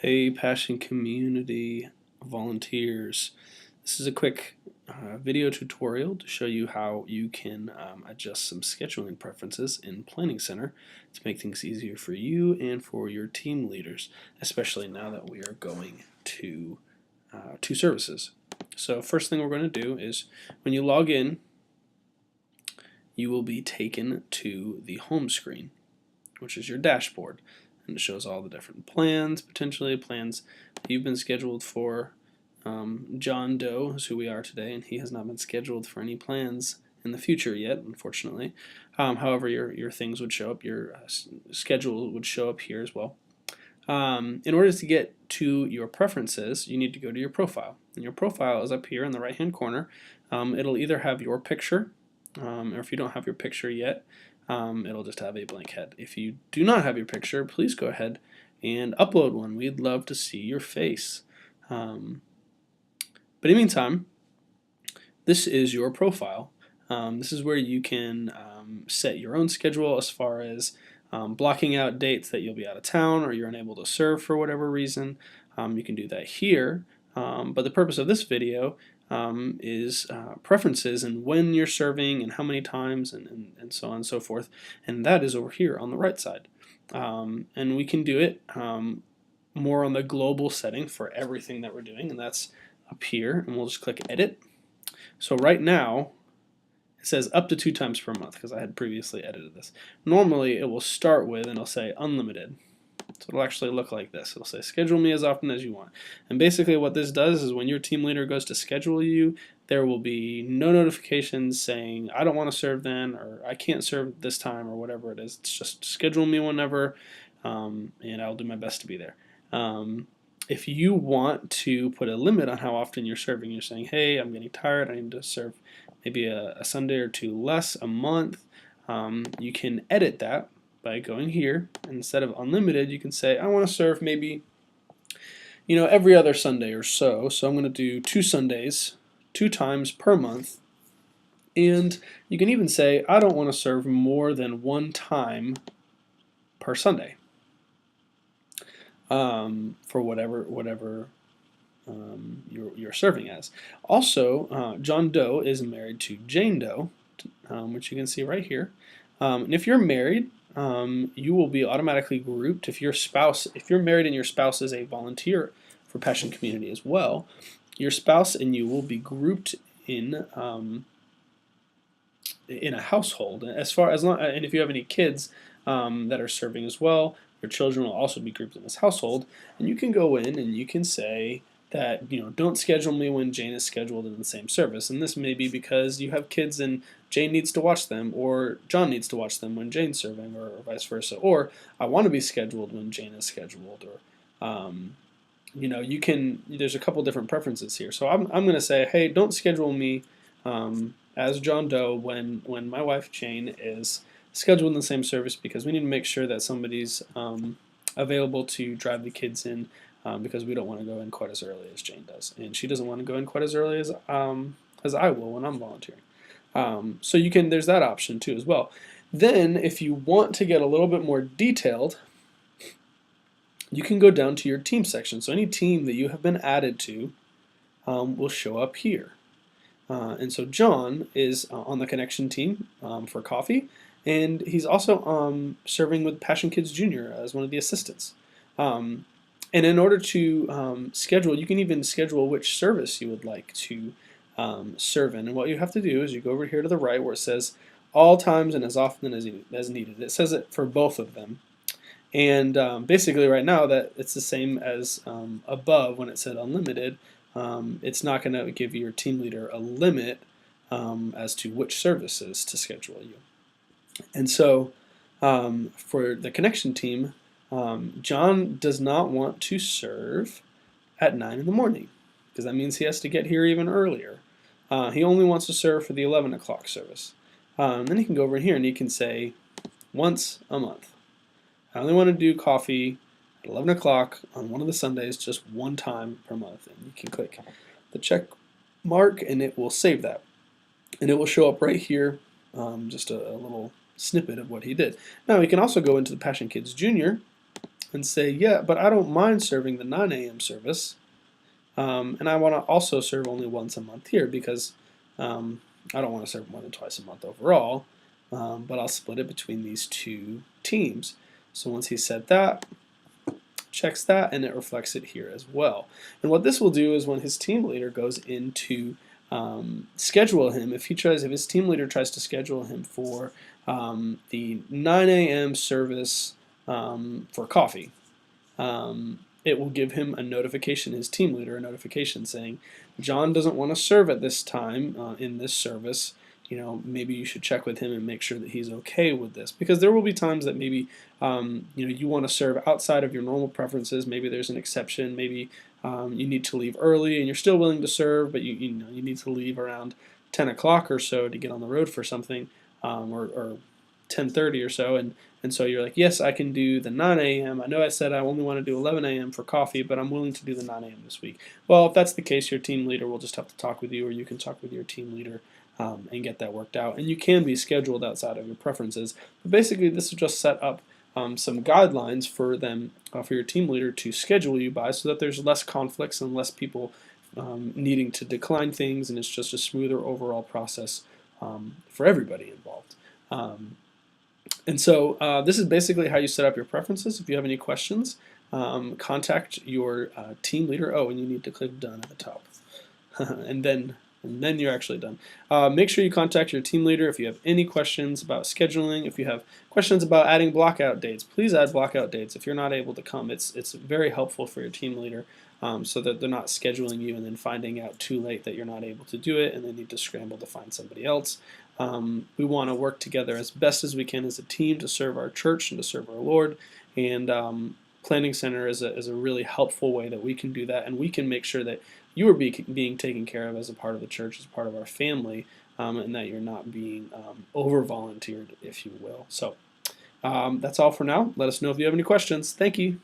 Hey, Passion Community volunteers. This is a quick video tutorial to show you how you can adjust some scheduling preferences in Planning Center to make things easier for you and for your team leaders, especially now that we are going to two services. So first thing we're going to do is when you log in, you will be taken to the home screen, which is your dashboard. And it shows all the different plans, potentially plans you've been scheduled for. John Doe is who we are today, and he has not been scheduled for any plans in the future yet, unfortunately. However, your things would show up, your schedule would show up here as well. In order to get to your preferences, you need to go to your profile. And your profile is up here in the right-hand corner. It'll either have your picture, or if you don't have your picture yet, it'll just have a blank head. If you do not have your picture, please go ahead and upload one. We'd love to see your face. But in the meantime, this is your profile. This is where you can set your own schedule as far as blocking out dates that you'll be out of town or you're unable to serve for whatever reason. You can do that here. But the purpose of this video is preferences and when you're serving and how many times and so on and so forth, and that is over here on the right side. And we can do it more on the global setting for everything that we're doing, and that's up here, and we'll just click edit. So right now it says up to 2 times per month because I had previously edited this. Normally it will start with and it'll say unlimited. So it'll actually look like this. It'll say schedule me as often as you want. And basically what this does is when your team leader goes to schedule you, there will be no notifications saying I don't want to serve then, or I can't serve this time, or whatever it is. It's just schedule me whenever, and I'll do my best to be there. If you want to put a limit on how often you're serving, you're saying, hey, I'm getting tired, I need to serve maybe a Sunday or two less a month, you can edit that by going here. Instead of unlimited, you can say I want to serve maybe every other Sunday or so. So I'm going to do 2 Sundays, 2 times per month. And you can even say I don't want to serve more than 1 time per Sunday for whatever you're serving as. Also, John Doe is married to Jane Doe, which you can see right here. And if you're married, you will be automatically grouped. If you're married and your spouse is a volunteer for Passion Community as well, your spouse and you will be grouped in a household. And if you have any kids that are serving as well, your children will also be grouped in this household. And you can go in and you can say that don't schedule me when Jane is scheduled in the same service. And this may be because you have kids and Jane needs to watch them, or John needs to watch them when Jane's serving, or vice versa. Or I want to be scheduled when Jane is scheduled, or you can. There's a couple different preferences here. So I'm going to say, hey, don't schedule me as John Doe when my wife Jane is scheduled in the same service, because we need to make sure that somebody's available to drive the kids in. Because we don't want to go in quite as early as Jane does, and she doesn't want to go in quite as early as I will when I'm volunteering. So there's that option too as well. Then, if you want to get a little bit more detailed, you can go down to your team section. So any team that you have been added to will show up here. And so John is on the connection team for coffee, and he's also serving with Passion Kids Junior as one of the assistants. And in order to schedule, you can even schedule which service you would like to serve in. And what you have to do is you go over here to the right where it says all times and as often as needed. It says it for both of them. And basically right now that it's the same as above when it said unlimited. It's not going to give your team leader a limit as to which services to schedule you. And so for the connection team, John does not want to serve at 9 in the morning because that means he has to get here even earlier. He only wants to serve for the 11 o'clock service. Then he can go over here and he can say once a month. I only want to do coffee at 11 o'clock on one of the Sundays, just 1 time per month. And you can click the check mark and it will save that. And it will show up right here, just a little snippet of what he did. Now he can also go into the Passion Kids Junior and say, yeah, but I don't mind serving the 9 a.m. service, and I want to also serve only once a month here because I don't want to serve more than twice a month overall, but I'll split it between these two teams. So once he said that, checks that, and it reflects it here as well. And what this will do is when his team leader goes into schedule him, if his team leader tries to schedule him for the 9 a.m. service for coffee, it will give him a notification, his team leader, a notification saying, John doesn't want to serve at this time in this service. Maybe you should check with him and make sure that he's okay with this, because there will be times that maybe you want to serve outside of your normal preferences. Maybe there's an exception. Maybe you need to leave early and you're still willing to serve, but you need to leave around 10 o'clock or so to get on the road for something, or 10:30 or so, and so you're like, yes, I can do the 9 a.m. I know I said I only want to do 11 a.m. for coffee, but I'm willing to do the 9 a.m. this week. Well, if that's the case, your team leader will just have to talk with you, or you can talk with your team leader and get that worked out. And you can be scheduled outside of your preferences. But basically, this will just set up some guidelines for them, for your team leader to schedule you by, so that there's less conflicts and less people needing to decline things, and it's just a smoother overall process for everybody involved. And so this is basically how you set up your preferences. If you have any questions, contact your team leader. Oh, and you need to click done at the top. and then you're actually done. Make sure you contact your team leader if you have any questions about scheduling. If you have questions about adding blockout dates, please add blockout dates. If you're not able to come, it's very helpful for your team leader, so that they're not scheduling you and then finding out too late that you're not able to do it and they need to scramble to find somebody else. We want to work together as best as we can as a team to serve our church and to serve our Lord, and Planning Center is a really helpful way that we can do that, and we can make sure that you are being taken care of as a part of the church, as part of our family, and that you're not being over-volunteered, if you will. So that's all for now. Let us know if you have any questions. Thank you.